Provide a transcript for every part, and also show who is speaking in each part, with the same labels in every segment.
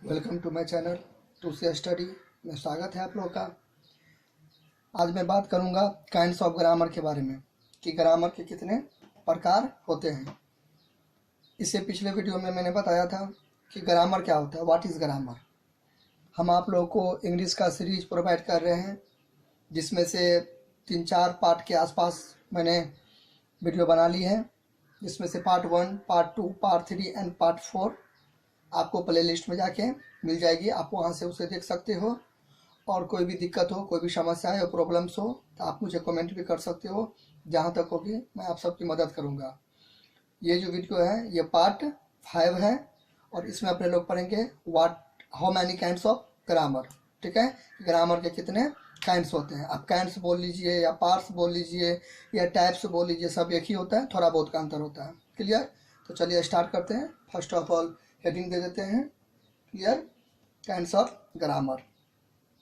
Speaker 1: Welcome to my channel to see study में स्वागत है आप लोगों का। आज मैं बात करूंगा काइंड्स ऑफ ग्रामर के बारे में कि ग्रामर के कितने प्रकार होते हैं। इससे पिछले वीडियो में मैंने बताया था कि ग्रामर क्या होता है, व्हाट इज़ ग्रामर। हम आप लोगों को इंग्लिश का सीरीज प्रोवाइड कर रहे हैं जिसमें से 3-4 पार्ट के आसपास मैंने वीडियो बना ली है, जिसमें से part 1, part 2, part 3 and part 4 आपको प्ले लिस्ट में जाके मिल जाएगी। आप वहाँ से उसे देख सकते हो और कोई भी दिक्कत हो, कोई भी समस्या है, प्रॉब्लम्स हो तो आप मुझे कमेंट भी कर सकते हो। जहाँ तक होगी मैं आप सबकी मदद करूँगा। ये जो वीडियो है ये पार्ट 5 है और इसमें अपने लोग पढ़ेंगे how many kinds of grammar. ठीक है, ग्रामर के कितने काइंड्स होते हैं। आप काइंड्स बोल लीजिए या पार्ट्स बोल लीजिए या टाइप्स बोल लीजिए, सब एक ही होता है, थोड़ा बहुत का अंतर होता है। क्लियर? तो चलिए स्टार्ट करते हैं। फर्स्ट ऑफ ऑल हेडिंग दे देते हैं, क्लियर, काइंड्स ऑफ ग्रामर।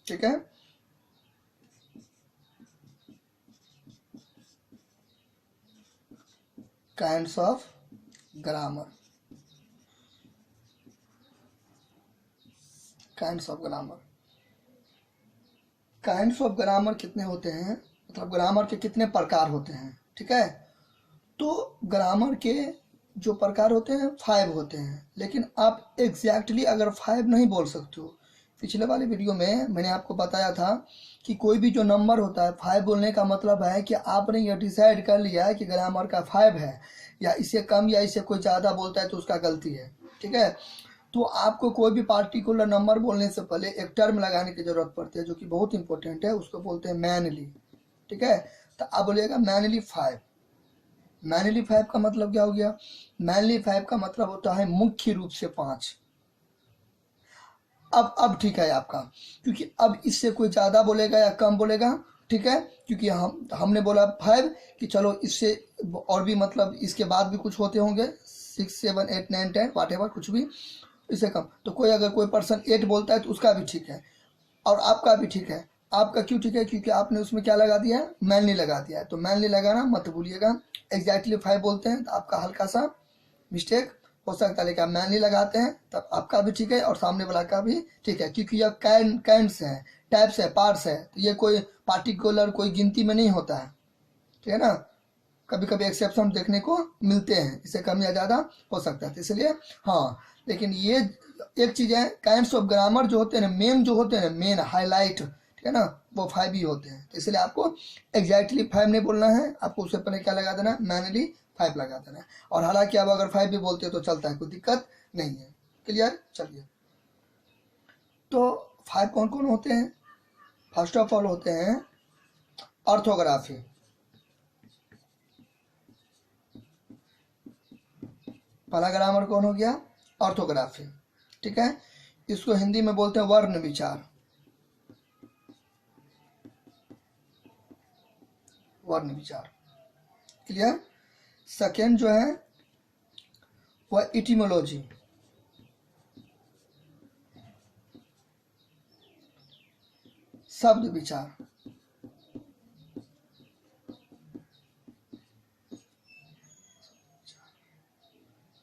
Speaker 1: ठीक है, kinds of grammar. Kinds of grammar, kinds of grammar कितने होते हैं, मतलब ग्रामर के कितने प्रकार होते हैं। ठीक है, तो ग्रामर के जो प्रकार होते हैं 5 होते हैं, लेकिन आप एग्जैक्टली अगर 5 नहीं बोल सकते हो। पिछले वाले वीडियो में मैंने आपको बताया था कि कोई भी जो नंबर होता है 5 बोलने का मतलब है कि आपने यह डिसाइड कर लिया है कि ग्रामर का 5 है, या इससे कम या इससे कोई ज़्यादा बोलता है तो उसका गलती है। ठीक है, तो आपको कोई भी पार्टिकुलर नंबर बोलने से पहले एक टर्म लगाने की जरूरत पड़ती है जो कि बहुत इंपॉर्टेंट है, उसको बोलते हैं मैनली। ठीक है, तो आप बोलिएगा मैनली 5। मैनली 5 का मतलब क्या हो गया? मैनली 5 का मतलब होता है मुख्य रूप से 5। अब ठीक है आपका, क्योंकि अब इससे कोई ज़्यादा बोलेगा या कम बोलेगा। ठीक है, क्योंकि हमने बोला 5 कि चलो इससे और भी, मतलब इसके बाद भी कुछ होते होंगे 6, 7, 8, 9, 10 व्हाटएवर, कुछ भी इससे कम। तो कोई अगर कोई पर्सन 8 बोलता है तो उसका भी ठीक है और आपका भी ठीक है। आपका क्यों ठीक है? क्योंकि आपने उसमें क्या लगा दिया है? मैनली लगा दिया है। तो मैनली लगाना मत भूलिएगा। एग्जैक्टली 5 बोलते हैं तो आपका हल्का सा मिस्टेक हो सकता है, लेकिन आप मैनली लगाते हैं तब आपका भी ठीक है और सामने वाला का भी ठीक है, क्योंकि यह काइंड्स है, टाइप्स है, पार्ट्स है, तो ये कोई पार्टिकुलर कोई गिनती में नहीं होता है। ठीक है ना, कभी कभी एक्सेप्शन देखने को मिलते हैं, इससे कम या ज़्यादा हो सकता है, तो इसलिए हाँ। लेकिन ये एक चीज़ है, काइंड्स ऑफ ग्रामर जो होते हैं ना, मेन जो होते हैं, मेन हाईलाइट, ठीक है ना, वो 5 ही होते हैं। तो इसलिए आपको एग्जैक्टली 5 नहीं बोलना है, आपको उससे पहले क्या लगा देना है? मैनली 5 लगा देना है। और हालांकि आप अगर 5 भी बोलते हो तो चलता है, कोई दिक्कत नहीं है। क्लियर? चलिए, तो 5 कौन कौन होते हैं? फर्स्ट ऑफ ऑल होते हैं ऑर्थोग्राफी। पहला ग्रामर कौन हो गया? ऑर्थोग्राफी। ठीक है, इसको हिंदी में बोलते हैं वर्ण विचार। वर्ण विचार, क्लियर। सेकेंड जो है वह इटिमोलॉजी। शब्द विचार।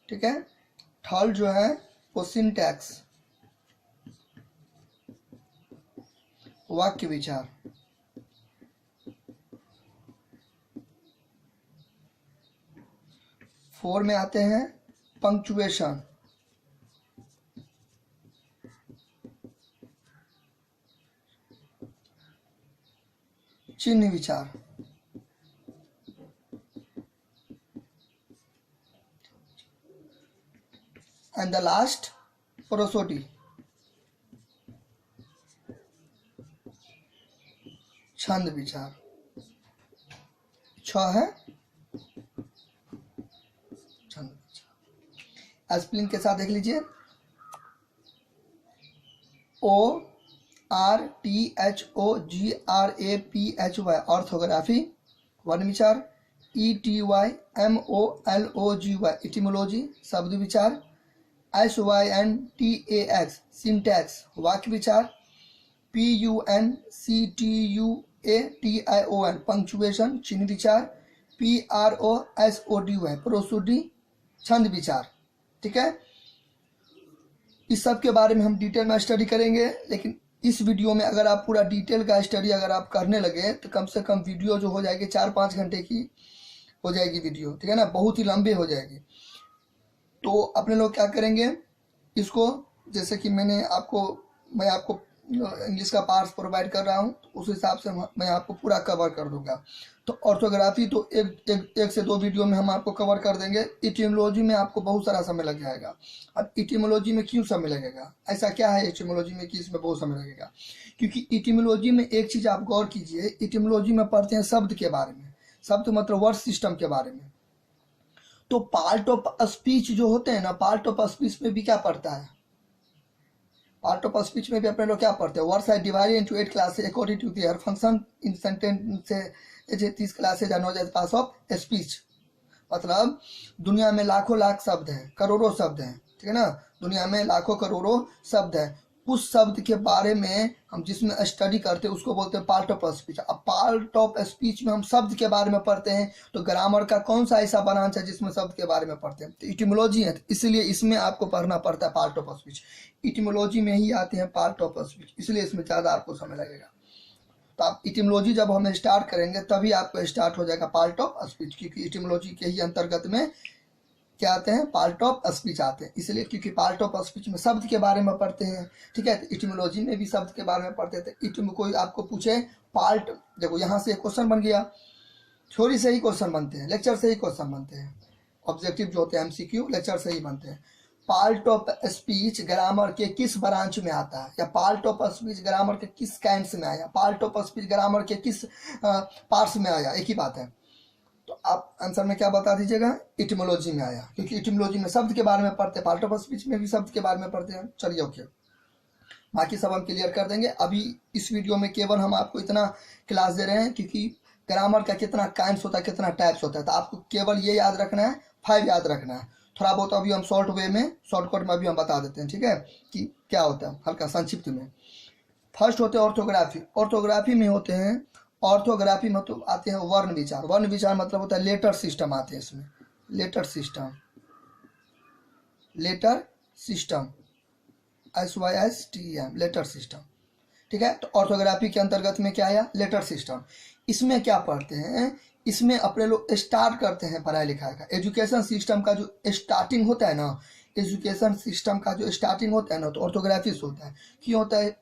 Speaker 1: ठीक है, थर्ड जो है वो सिंटैक्स, वाक्य विचार। फोर में आते हैं पंक्चुएशन, चिन्ह विचार। एंड द लास्ट प्रोसोडी, छंद विचार। 6 है छंद विचार। स्पेलिंग के साथ देख लीजिए, ORTHOGRAPHY ऑर्थोग्राफी, वर्ण विचार। ETYMOLOGY इटिमोलॉजी, शब्द विचार। SYNTAX सिंटैक्स, वाक्य विचार। PUNCTUATION पंक्चुएशन, चिन्ह विचार। PROSODY प्रोसोडी, छंद विचार। ठीक है, इस सब के बारे में हम डिटेल में स्टडी करेंगे, लेकिन इस वीडियो में अगर आप पूरा डिटेल का स्टडी अगर आप करने लगे तो कम से कम वीडियो जो हो जाएगी 4-5 घंटे की हो जाएगी वीडियो, ठीक है ना, बहुत ही लंबी हो जाएगी। तो अपने लोग क्या करेंगे इसको, जैसे कि मैं आपको इंग्लिश का पार्ट्स प्रोवाइड कर रहा हूँ, उस हिसाब से मैं आपको पूरा कवर कर दूंगा। तो ऑर्थोग्राफी तो एक से 2 वीडियो में हम आपको कवर कर देंगे। इटिमोलॉजी में आपको बहुत सारा समय लग जाएगा। अब इटिमोलॉजी में क्यों समय लगेगा, ऐसा क्या है इटिमोलॉजी में कि इसमें बहुत समय लगेगा? क्योंकि इटिमोलॉजी में एक चीज़ आप गौर कीजिए, इटिमोलॉजी में पढ़ते हैं शब्द के बारे में, शब्द मतलब वर्ड सिस्टम के बारे में। तो पार्ट ऑफ स्पीच जो होते हैं ना, पार्ट ऑफ स्पीच में भी क्या पढ़ता है, पार्ट ऑफ स्पीच में भी अपने लोग क्या पढ़ते हैं, words are divided into 8 classes according to their function in sentence 30 classes are known as parts of speech. मतलब दुनिया में लाखों लाख शब्द हैं, करोड़ों शब्द हैं, ठीक है ना, दुनिया में लाखों करोड़ों शब्द हैं। उस शब्द के बारे में हम जिसमें स्टडी करते हैं उसको बोलते हैं पार्ट ऑफ स्पीच। अब पार्ट ऑफ स्पीच में हम शब्द के बारे में पढ़ते हैं, तो ग्रामर का कौन सा ऐसा ब्रांच है जिसमें शब्द के बारे में पढ़ते हैं? तो इटिमोलॉजी है, इसलिए इसमें आपको पढ़ना पड़ता है पार्ट ऑफ स्पीच। इटिमोलॉजी में ही आते हैं पार्ट ऑफ स्पीच, इसलिए इसमें ज़्यादा आपको समय लगेगा। तो आप इटिमोलॉजी जब हम स्टार्ट करेंगे तभी आपको स्टार्ट हो जाएगा पार्ट ऑफ स्पीच, क्योंकि इटिमोलॉजी के ही अंतर्गत में क्या आते हैं, पार्ट ऑफ स्पीच आते हैं। इसलिए क्योंकि पार्ट ऑफ स्पीच में शब्द के बारे में पढ़ते हैं, ठीक है, तो इटिमोलॉजी में भी शब्द के बारे में पढ़ते हैं। तो कोई आपको पूछे पार्ट, देखो यहाँ से क्वेश्चन बन गया, थ्योरी से ही क्वेश्चन बनते हैं, लेक्चर से ही क्वेश्चन बनते हैं, ऑब्जेक्टिव जो होते हैं MCQ लेक्चर से ही बनते हैं। पार्ट ऑफ स्पीच ग्रामर के किस ब्रांच में आता है, या पार्ट ऑफ स्पीच ग्रामर के किस काइंड्स में आया, पार्ट ऑफ स्पीच ग्रामर के किस पार्ट्स में आया, एक ही बात है। तो आप आंसर में क्या बता दीजिएगा, इटिमोलॉजी में आया, क्योंकि इटिमोलॉजी में शब्द के बारे में पढ़ते हैं, पार्ट ऑफ स्पीच में भी शब्द के बारे में पढ़ते हैं। चलिए ओके, बाकी सब हम क्लियर कर देंगे। अभी इस वीडियो में केवल हम आपको इतना क्लास दे रहे हैं, क्योंकि ग्रामर का कितना काइंड्स होता है, कितना टाइप्स होता है, तो आपको केवल ये याद रखना है, 5 याद रखना है। थोड़ा बहुत अभी हम शॉर्ट वे में, शॉर्टकट में अभी हम बता देते हैं, ठीक है, कि क्या होता है हल्का संक्षिप्त में। फर्स्ट होते हैं ऑर्थोग्राफी। ऑर्थोग्राफी में होते हैं, ऑर्थोग्राफी मतलब आते हैं वर्ण विचार। वर्ण विचार मतलब होता है लेटर सिस्टम आते हैं इसमें, letter system, letter system SYSTEM, letter system, ठीक है। तो ऑर्थोग्राफी के अंतर्गत में क्या आया, लेटर सिस्टम। इसमें क्या पढ़ते हैं, इसमें अपने लोग स्टार्ट करते हैं पढ़ाई लिखाई का। एजुकेशन सिस्टम का जो स्टार्टिंग होता है ना, एजुकेशन सिस्टम का जो स्टार्टिंग होता है ना, तो ऑर्थोग्राफी से होता है। क्यों होता है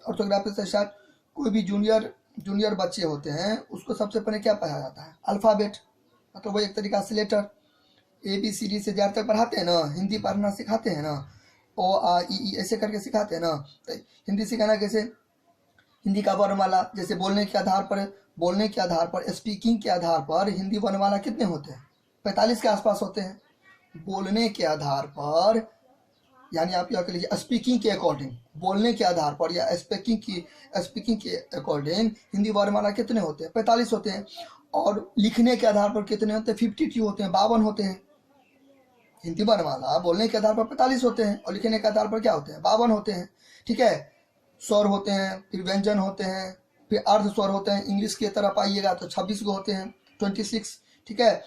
Speaker 1: ऑर्थोग्राफी से स्टार्ट? कोई भी जूनियर बच्चे होते हैं उसको सबसे पहले क्या पढ़ाया जाता है, अल्फ़ाबेट, मतलब वो एक तरीका से लेटर ABCD से ज़्यादा तक पढ़ाते हैं ना। हिंदी पढ़ना सिखाते हैं ना, O A E ऐसे करके सिखाते हैं ना। तो हिंदी सिखाना कैसे, हिंदी का वर्णमाला, जैसे बोलने के आधार पर स्पीकिंग के आधार पर हिंदी वर्णमाला कितने होते हैं, 45 के आसपास होते हैं। बोलने के आधार पर, यानी आप क्या कर लीजिए, स्पीकिंग के अकॉर्डिंग, बोलने के आधार पर या स्पीकिंग के अकॉर्डिंग हिंदी वर्णमाला कितने होते हैं, 45 होते हैं। और लिखने के आधार पर कितने होते हैं, 52 होते हैं, 52 होते हैं। हिंदी वर्णमाला बोलने के आधार पर 45 होते हैं और लिखने के आधार पर क्या होते हैं, 52 होते हैं, ठीक है। स्वर होते हैं, फिर व्यंजन होते हैं, फिर अर्ध स्वर होते हैं। इंग्लिश की तरफ आइएगा तो 26 को होते हैं, 26, ठीक है।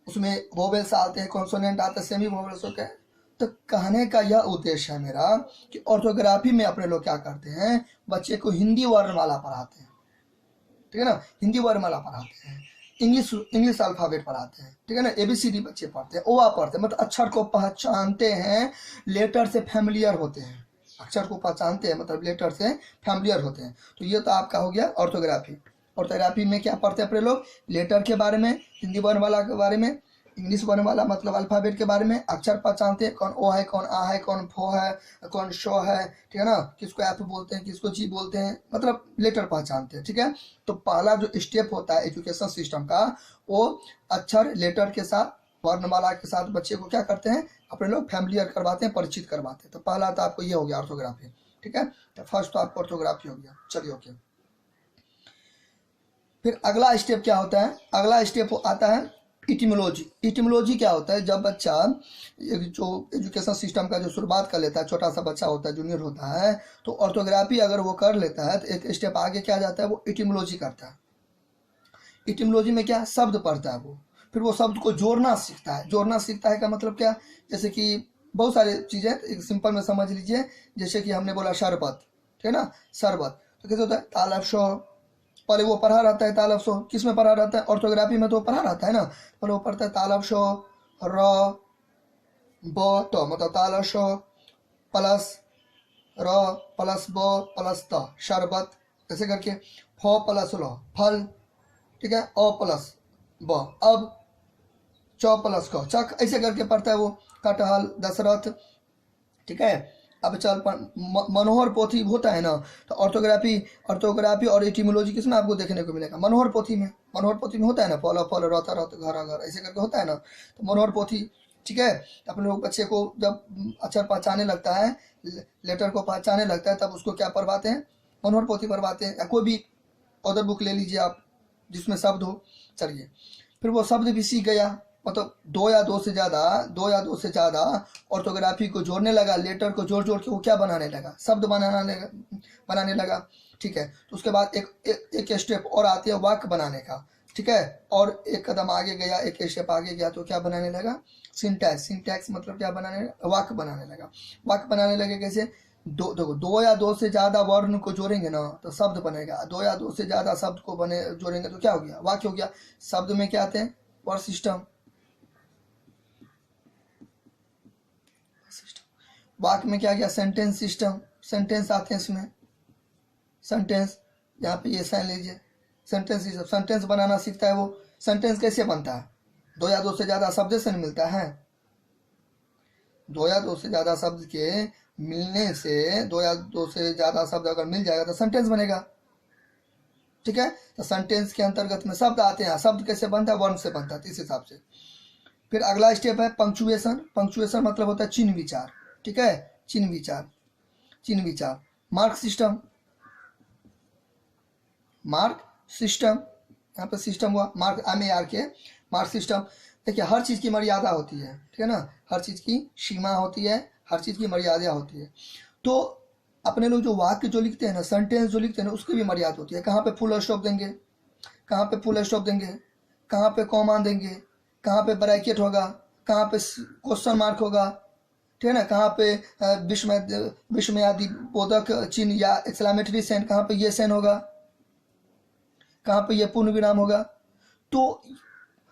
Speaker 1: उसमें वोवेल्स आते हैं, कॉन्सोनेंट आते हैं, सेमी वोवेल्स होते हैं। तो कहने का यह उद्देश्य है मेरा कि ऑर्थोग्राफी में अपने लोग क्या करते हैं, बच्चे को हिंदी वर्णमाला पढ़ाते हैं, ठीक है ना, हिंदी वर्णमाला पढ़ाते हैं, इंग्लिश अल्फ़ाबेट पढ़ाते हैं, ठीक है ना, ABCD बच्चे पढ़ते हैं, ओआ पढ़ते हैं, मतलब अक्षर को पहचानते हैं, लेटर से फैमिलियर होते हैं, अक्षर को पहचानते हैं मतलब लेटर से फैमिलियर होते हैं। तो ये तो आपका हो गया ऑर्थोग्राफी। ऑर्थोग्राफी में क्या पढ़ते हैं अपने लोग, लेटर के बारे में, हिंदी वर्णमाला के बारे में, इंग्लिश वर्णमाला मतलब अल्फ़ाबेट के बारे में, अक्षर पहचानते हैं, कौन ओ है, कौन आ है, कौन फो है, कौन शो है, ठीक है ना, किसको एफ बोलते हैं, किसको जी बोलते हैं, मतलब लेटर पहचानते हैं, ठीक है। तो पहला जो स्टेप होता है एजुकेशन सिस्टम का, वो अक्षर लेटर के साथ, वर्णमाला के साथ बच्चे को क्या करते हैं, अपने लोग फैमिलियर करवाते हैं, परिचित करवाते हैं। तो पहला तो आपको ये हो गया ऑर्थोग्राफी, ठीक है। तो फर्स्ट तो आपको ऑर्थोग्राफी हो गया। चलिए ओके, फिर अगला स्टेप क्या होता है, अगला स्टेप आता है इटिमोलॉजी। इटिमोलॉजी क्या होता है, जब बच्चा जो एजुकेशन सिस्टम का जो शुरुआत कर लेता है, छोटा सा बच्चा होता है, जूनियर होता है, तो ऑर्थोग्राफी अगर वो कर लेता है तो एक स्टेप आगे क्या जाता है, वो इटिमोलॉजी करता है। इटिमोलॉजी में क्या, शब्द पढ़ता है वो, फिर वो शब्द को जोड़ना सीखता है। जोड़ना सीखता है का मतलब क्या, जैसे कि बहुत सारी चीज़ें एक सिंपल में समझ लीजिए। जैसे कि हमने बोला शरबत, ठीक है ना, शरबत, तो कैसे होता है, तालब शो, पहले वो पढ़ा रहता है तालब शो, किस में पढ़ा रहता है, ऑर्थोग्राफी में तो पढ़ा रहता है ना, पहले वो पढ़ता है तालब शो र ब, तो मतलब तालब शो प्लस र प्लस ब प्लस त, शरबत, ऐसे करके फ प्लस ल फल, ठीक है, अ प्लस ब अब, च प्लस क चक, ऐसे करके पढ़ता है वो, कटहल, दशरथ, ठीक है। अब चल मनोहर पोथी होता है ना, तो ऑर्थोग्राफी और एटिमोलॉजी किसमें आपको देखने को मिलेगा, मनोहर पोथी में। मनोहर पोथी में होता है ना, फल फल रथ रथ घर घर, ऐसे करके होता है ना, तो मनोहर पोथी, ठीक है। अपने लोग बच्चे को जब अक्षर पहचाने लगता है, लेटर को पहचाने लगता है, तब उसको क्या पढ़वाते हैं, मनोहर पोथी पढ़वाते हैं। या कोई भी अदर बुक ले लीजिए आप जिसमें शब्द हो, चलिए फिर वो शब्द भी सीख गया, मतलब दो या दो से ज़्यादा ऑर्थोग्राफी को जोड़ने लगा, लेटर को जोड़ जोड़ के वो क्या बनाने लगा, शब्द बनाने लगा, ठीक है। तो उसके बाद एक स्टेप और आती है वाक्य बनाने का, ठीक है। और एक कदम आगे गया, एक स्टेप आगे गया, तो क्या बनाने लगा, सिंटैक्स। सिंटैक्स मतलब क्या बनाने, वाक्य बनाने लगा। वाक्य बनाने लगे कैसे, दो या दो से ज्यादा वर्ण को जोड़ेंगे ना तो शब्द बनेगा, दो या दो से ज्यादा शब्द को जोड़ेंगे तो क्या हो गया, वाक्य हो गया। शब्द में क्या आते हैं, वर्ड सिस्टम, वाक्य में क्या गया, सेंटेंस सिस्टम, सेंटेंस आते हैं इसमें, सेंटेंस, यहाँ पे ये साइन लीजिए, सेंटेंस सिस्टम, सेंटेंस बनाना सीखता है वो। सेंटेंस कैसे बनता है, दो या दो से ज्यादा शब्द से मिलता है, दो या दो से ज्यादा शब्द के मिलने से, दो या दो से ज्यादा शब्द अगर मिल जाएगा तो सेंटेंस बनेगा, ठीक है। तो सेंटेंस के अंतर्गत में शब्द आते हैं। शब्द कैसे बनता है, वर्ण से बनता है, इस हिसाब से। फिर अगला स्टेप है पंक्चुएशन। पंक्चुएशन मतलब होता है चिन्ह विचार, ठीक है, चिन्ह विचार, चिन्ह विचार। मार्क सिस्टम, मार्क सिस्टम, यहाँ पे सिस्टम हुआ, मार्क MAR के, मार्क सिस्टम। देखिए हर चीज़ की मर्यादा होती है, ठीक है ना, हर चीज़ की सीमा होती है, हर चीज़ की मर्यादा होती है। तो अपने लोग जो वाक्य जो लिखते हैं ना, सेंटेंस जो लिखते हैं ना, उसकी भी मर्यादा होती है। कहाँ पे फुल स्टॉप देंगे, कहाँ पे फुल स्टॉप देंगे, कहाँ पे कॉमा देंगे, कहाँ पे ब्रैकेट होगा, कहाँ पे क्वेश्चन मार्क होगा, ठीक है ना, कहाँ पे विस्मयादि बोधक चिन्ह या एक्सक्लेमेटरी साइन, कहाँ पे ये साइन होगा, कहाँ पे ये पूर्ण विराम होगा, तो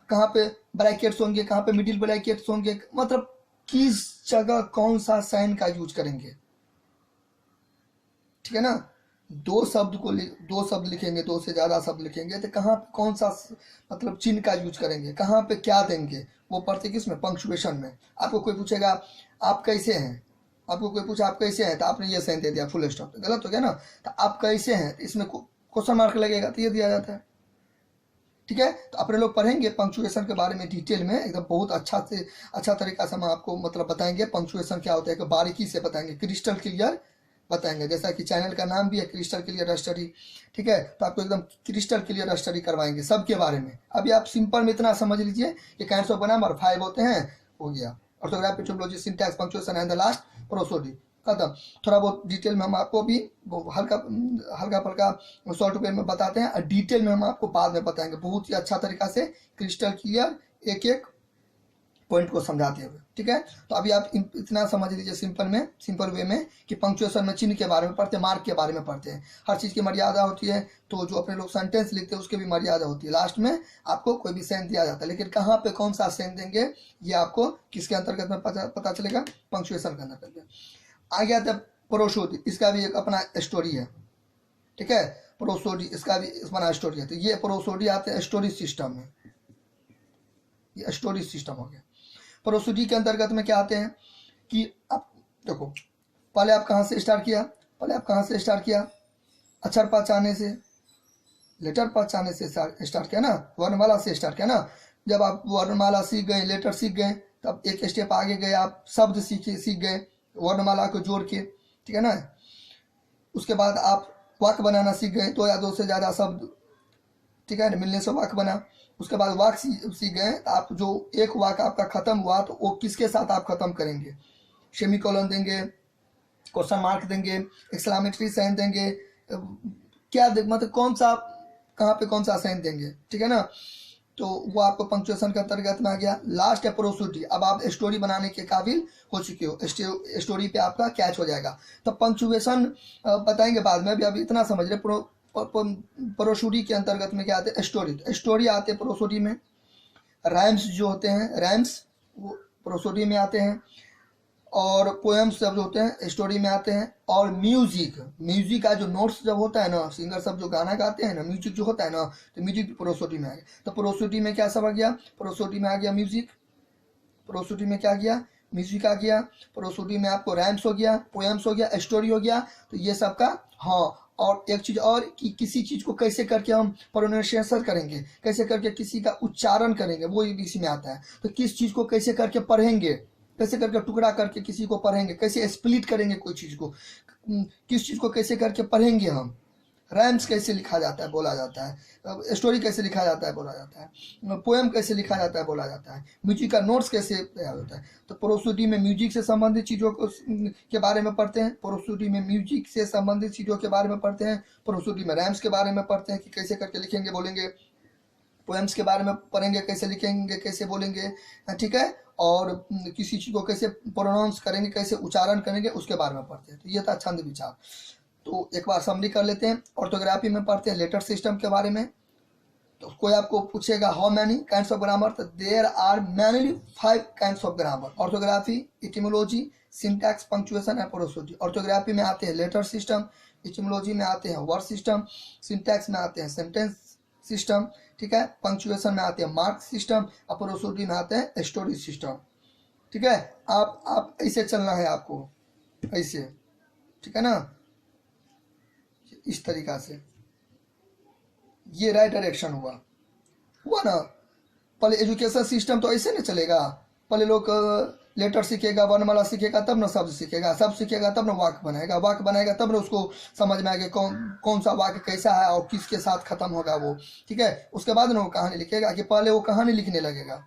Speaker 1: कहाँ पे ब्रैकेट्स होंगे, कहाँ पे मिडिल ब्रैकेट्स होंगे, मतलब किस जगह कौन सा साइन का यूज करेंगे, ठीक है ना। दो शब्द लिखेंगे, दो से ज्यादा शब्द लिखेंगे, तो कहाँ पे कौन सा मतलब चिन्ह का यूज करेंगे, कहाँ पे क्या देंगे, वो पढ़ते किसमें, पंक्चुएशन में। आपको कोई पूछेगा आप कैसे हैं, आपको कोई पूछा आप कैसे हैं, तो आपने ये साइन दे दिया फुल स्टॉप, तो गलत हो गया ना। तो आप कैसे हैं, इसमें क्वेश्चन मार्क लगेगा, तो ये दिया जाता है, ठीक है। तो अपने लोग पढ़ेंगे पंक्चुएशन के बारे में डिटेल में, एकदम बहुत अच्छा तरीका से हम आपको मतलब बताएंगे पंक्चुएशन क्या होता है, बारीकी से बताएंगे, क्रिस्टल क्लियर बताएंगे। जैसा कि चैनल का नाम भी है क्रिस्टल क्लियर स्टडी, ठीक है। तो आपको एकदम क्रिस्टल क्लियर स्टडी करवाएंगे सबके बारे में। अभी आप सिंपल में इतना समझ लीजिए, ये काइंड्स ऑफ ग्रामर 5 होते हैं, हो गया, orthography, etymology, syntax, punctuation and the last prosody, खत्म। थोड़ा बहुत डिटेल में हम आपको भी हल्का फुल्का शॉर्ट वे में बताते हैं, और डिटेल में हम आपको बाद में बताएंगे बहुत ही अच्छा तरीका से, क्रिस्टल क्लियर, एक एक पॉइंट को समझाते हुए, ठीक है। तो अभी आप इतना समझ लीजिए सिंपल वे में कि पंक्चुएशन में चिन्ह के बारे में पढ़ते हैं, मार्क के बारे में पढ़ते हैं, हर चीज़ की मर्यादा होती है। तो जो अपने लोग सेंटेंस लिखते हैं उसकी भी मर्यादा होती है, लास्ट में आपको कोई भी साइन दिया जाता है, लेकिन कहाँ पे कौन सा साइन देंगे ये आपको किसके अंतर्गत में पता चलेगा, पंक्चुएशन के अंतर्गत। आ गया था प्रोसोडी, इसका भी एक अपना स्टोरी है, ठीक है। प्रोसोडी इसका भी अपना स्टोरी है। तो ये प्रोसोडी आते हैं स्टोरी सिस्टम में, ये स्टोरी सिस्टम हो गया। प्रोसोडी के अंतर्गत में क्या आते हैं कि आप देखो, पहले आप कहाँ से स्टार्ट किया, अक्षर पहचाने से, लेटर पहचाने से स्टार्ट किया ना, वर्णमाला से स्टार्ट किया ना। जब आप वर्णमाला सीख गए, लेटर सीख गए, तब एक स्टेप आगे गए, आप शब्द सीख गए वर्णमाला को जोड़ के, ठीक है ना। उसके बाद आप वाक्य बनाना सीख गए, दो या दो से ज़्यादा शब्द, ठीक है, मिलने से वाक्य बना। उसके बाद वाक्य सीख गए, आप जो एक वाक्य आपका खत्म हुआ तो वो किसके साथ आप खत्म करेंगे, सेमीकोलन देंगे, क्वेश्चन मार्क देंगे, एक्सक्लेमेटरी साइन देंगे, क्या मतलब कौन सा, कहाँ पे कौन सा साइन देंगे, ठीक है ना। तो वो आपको पंक्चुएशन के अंतर्गत में आ गया। लास्ट है प्रोसोडी, अब आप स्टोरी बनाने के काबिल हो चुके हो, स्टोरी पे आपका कैच हो जाएगा। तो पंक्चुएशन बताएंगे बाद में, अभी इतना समझ रहे। प्रोसोडी के अंतर्गत में क्या आते हैं, स्टोरी। तो स्टोरी आते हैं प्रोसोडी में। राइम्स जो होते हैं, राइम्स वो प्रोसोडी में आते हैं। और पोएम्स सब जो होते हैं स्टोरी में आते हैं। और म्यूजिक, म्यूजिक का जो नोट्स जब होता है ना, सिंगर सब जो गाना गाते हैं ना, म्यूजिक जो होता है ना, तो म्यूजिक भी प्रोसोडी में आ गया। तो प्रोसोडी में क्या सब आ गया, प्रोसोडी में आ गया म्यूजिक, प्रोसोडी में क्या आ गया, म्यूजिक आ गया। प्रोसोडी में आपको रैम्स हो गया, पोएम्स हो गया, स्टोरी हो गया। तो ये सब का, हाँ। और एक चीज और कि किसी चीज को कैसे करके हम प्रोनाउंसिएशन करेंगे, कैसे करके किसी का उच्चारण करेंगे, वो इसी में आता है। तो किस चीज को कैसे करके पढ़ेंगे, कैसे करके टुकड़ा करके किसी को पढ़ेंगे, कैसे स्प्लिट करेंगे कोई चीज को, किस चीज को कैसे करके पढ़ेंगे हम। राइम्स कैसे लिखा जाता है बोला जाता है, स्टोरी कैसे लिखा जाता है बोला जाता है, पोएम कैसे लिखा जाता है बोला जाता है, म्यूजिक का नोट्स कैसे तैयार होता है। तो प्रोसोडी में म्यूजिक से संबंधित चीज़ों के बारे में पढ़ते हैं, प्रोसोडी में म्यूजिक से संबंधित चीज़ों के बारे में पढ़ते हैं, प्रोसोडी में राइम्स के बारे में पढ़ते हैं कि कैसे करके लिखेंगे बोलेंगे, पोएम्स के बारे में पढ़ेंगे कैसे लिखेंगे कैसे बोलेंगे, ठीक है। और किसी चीज़ को कैसे प्रोनाउंस करेंगे, कैसे उच्चारण करेंगे, उसके बारे में पढ़ते हैं। तो ये था छंद विचार। तो एक बार समरी कर लेते हैं। ऑर्थोग्राफी में पढ़ते हैं लेटर सिस्टम के बारे में। तो कोई आपको पूछेगा how many kinds of grammar, तो there are mainly 5 kinds of grammar. Orthography, etymology, syntax, punctuation and prosody. Orthography में आते हैं लेटर सिस्टम, इटिमोलॉजी में आते हैं वर्ड सिस्टम, सिंटैक्स में आते हैं सेंटेंस सिस्टम, ठीक है। पंक्चुएशन में आते हैं मार्क सिस्टम, और प्रोसोडी में आते हैं स्टोरी सिस्टम, ठीक है। आप ऐसे चलना है आपको, ऐसे, ठीक है ना, इस तरीका से। ये राइट डायरेक्शन हुआ ना। पहले एजुकेशन सिस्टम तो ऐसे नहीं चलेगा। पहले लोग लेटर सीखेगा, वर्णमाला सीखेगा, तब ना शब्द सीखेगा, शब्द सीखेगा तब ना वाक्य बनेगा, वाक्य बनेगा तब ना उसको समझ में आएगा कौन सा वाक्य कैसा है और किसके साथ खत्म होगा वो, ठीक है। उसके बाद ना वो कहानी लिखेगा, कि पहले वो कहानी लिखने लगेगा,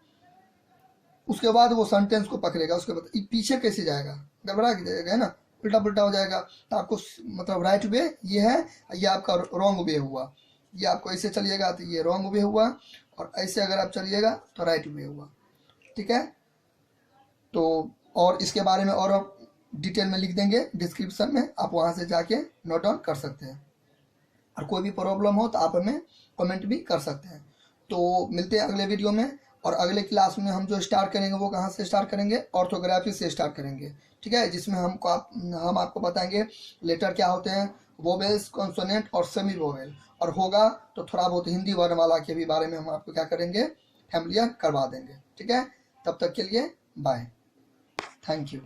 Speaker 1: उसके बाद वो सेंटेंस को पकड़ेगा, उसके बाद पीछे कैसे जाएगा, गड़बड़ा जाएगा, है ना, उल्टा पुल्टा हो जाएगा। तो आपको मतलब राइट वे ये है, ये आपका रॉन्ग वे हुआ। ये आपको ऐसे चलिएगा तो ये रॉन्ग वे हुआ, और ऐसे अगर आप चलिएगा तो राइट वे हुआ, ठीक है। तो और इसके बारे में और डिटेल में लिख देंगे डिस्क्रिप्शन में, आप वहाँ से जाके नोट डाउन कर सकते हैं। और कोई भी प्रॉब्लम हो तो आप हमें कमेंट भी कर सकते हैं। तो मिलते हैं अगले वीडियो में। और अगले क्लास में हम जो स्टार्ट करेंगे वो कहाँ से स्टार्ट करेंगे, ऑर्थोग्राफी से स्टार्ट करेंगे, ठीक है। जिसमें हम आपको बताएंगे लेटर क्या होते हैं, वोवेल्स, कॉन्सोनेंट और सेमी वोवेल। और होगा तो थोड़ा बहुत हिंदी वर्णमाला के भी बारे में हम आपको क्या करेंगे, फैमिलियर करवा देंगे, ठीक है। तब तक के लिए बाय, थैंक यू।